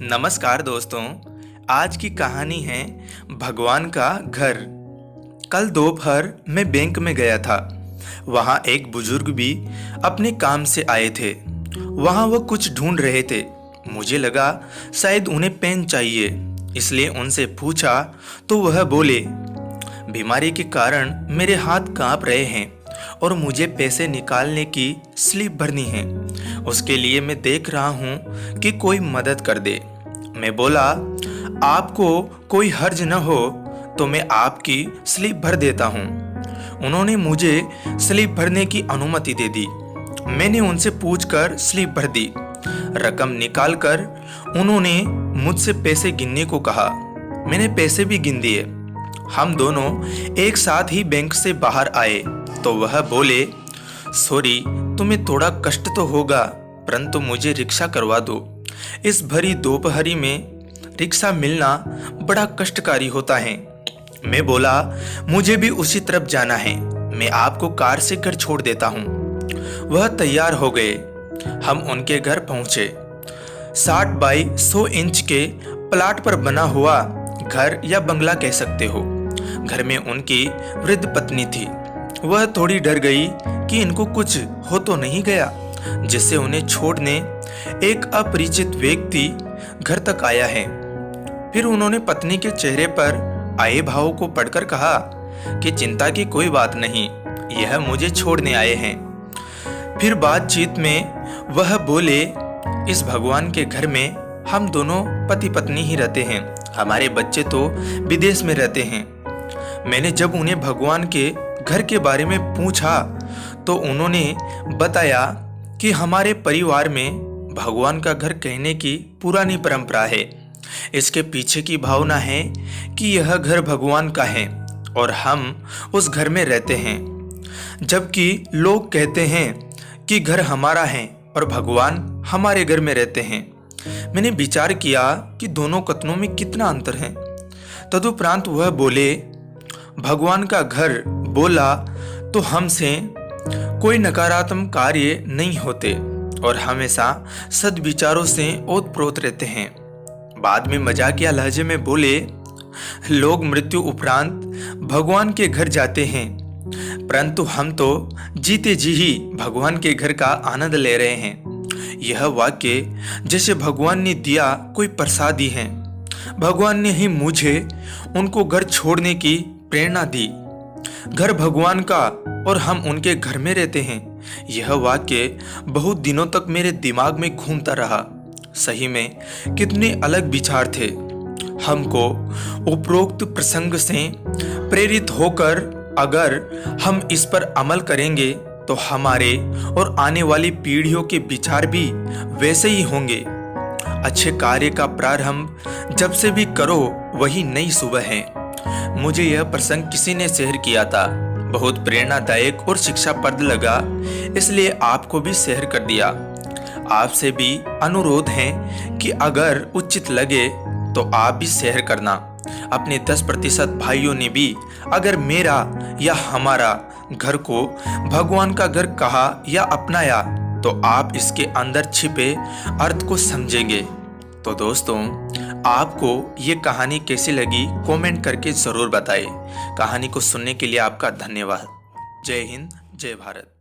नमस्कार दोस्तों। आज की कहानी है भगवान का घर। कल दोपहर मैं बैंक में गया था। वहाँ एक बुजुर्ग भी अपने काम से आए थे। वहाँ वह कुछ ढूंढ रहे थे। मुझे लगा शायद उन्हें पेन चाहिए, इसलिए उनसे पूछा तो वह बोले, बीमारी के कारण मेरे हाथ कांप रहे हैं और मुझे पैसे निकालने की स्लिप भरनी है। उसके लिए मैं देख रहा हूँ कि कोई मदद कर दे। मैं बोला, आपको कोई हर्ज न हो तो मैं आपकी स्लिप भर देता हूँ। उन्होंने मुझे स्लिप भरने की अनुमति दे दी। मैंने उनसे पूछकर स्लिप भर दी। रकम निकालकर उन्होंने मुझसे पैसे गिनने को कहा। मैंने पैसे भी गिन दिए। हम दोनों एक साथ ही बैंक से बाहर आए तो वह बोले, सॉरी, तुम्हें थोड़ा कष्ट तो होगा, परंतु मुझे रिक्शा करवा दो। इस भरी दोपहरी में रिक्शा मिलना बड़ा कष्टकारी होता है। मैं बोला, मुझे भी उसी तरफ जाना है, मैं आपको कार से घर छोड़ देता हूँ। वह तैयार हो गए। हम उनके घर पहुँचे। 60 बाई 100 इंच के प्लाट पर बना हुआ घर या बंगला कह सकते हो। घर में उनकी वृद्ध पत्नी थी। वह थोड़ी डर गई कि इनको कुछ हो तो नहीं गया, जिससे उन्हें छोड़ने एक अपरिचित व्यक्ति घर तक आया है। फिर उन्होंने पत्नी के चेहरे पर आए भाव को पढ़कर कहा कि चिंता की कोई बात नहीं, यह मुझे छोड़ने आए हैं। फिर बातचीत में वह बोले, इस भगवान के घर में हम दोनों पति पत्नी ही रहते हैं, हमारे बच्चे तो विदेश में रहते हैं। मैंने जब उन्हें भगवान के घर के बारे में पूछा तो उन्होंने बताया कि हमारे परिवार में भगवान का घर कहने की पुरानी परंपरा है। इसके पीछे की भावना है कि यह घर भगवान का है और हम उस घर में रहते हैं, जबकि लोग कहते हैं कि घर हमारा है और भगवान हमारे घर में रहते हैं। मैंने विचार किया कि दोनों कथनों में कितना अंतर है। तदुपरांत वह बोले, भगवान का घर बोला तो हमसे कोई नकारात्मक कार्य नहीं होते और हमेशा सद्विचारों से ओतप्रोत रहते हैं। बाद में मजाकिया लहजे में बोले, लोग मृत्यु उपरांत भगवान के घर जाते हैं, परंतु हम तो जीते जी ही भगवान के घर का आनंद ले रहे हैं। यह वाक्य जैसे भगवान ने दिया कोई प्रसादी है। भगवान ने ही मुझे उनको घर छोड़ने की प्रेरणा दी। घर भगवान का और हम उनके घर में रहते हैं। यह वाक्य बहुत दिनों तक मेरे दिमाग में घूमता रहा। सही में कितने अलग विचार थे। हमको उपरोक्त प्रसंग से प्रेरित होकर अगर हम इस पर अमल करेंगे तो हमारे और आने वाली पीढ़ियों के विचार भी वैसे ही होंगे। अच्छे कार्य का प्रारंभ जब से भी करो वही नई सुबह है। मुझे यह प्रसंग किसी ने शेयर किया था, बहुत प्रेरणादायक और शिक्षाप्रद लगा, इसलिए आपको भी शेयर कर दिया। आपसे भी अनुरोध है कि अगर उचित लगे तो आप भी शेयर करना। अपने 10% भाइयों ने भी अगर मेरा या हमारा घर को भगवान का घर कहा या अपनाया तो आप इसके अंदर छिपे अर्थ को समझेंगे। तो दोस्तों, आपको ये कहानी कैसी लगी कमेंट करके ज़रूर बताएं। कहानी को सुनने के लिए आपका धन्यवाद। जय हिंद, जय भारत।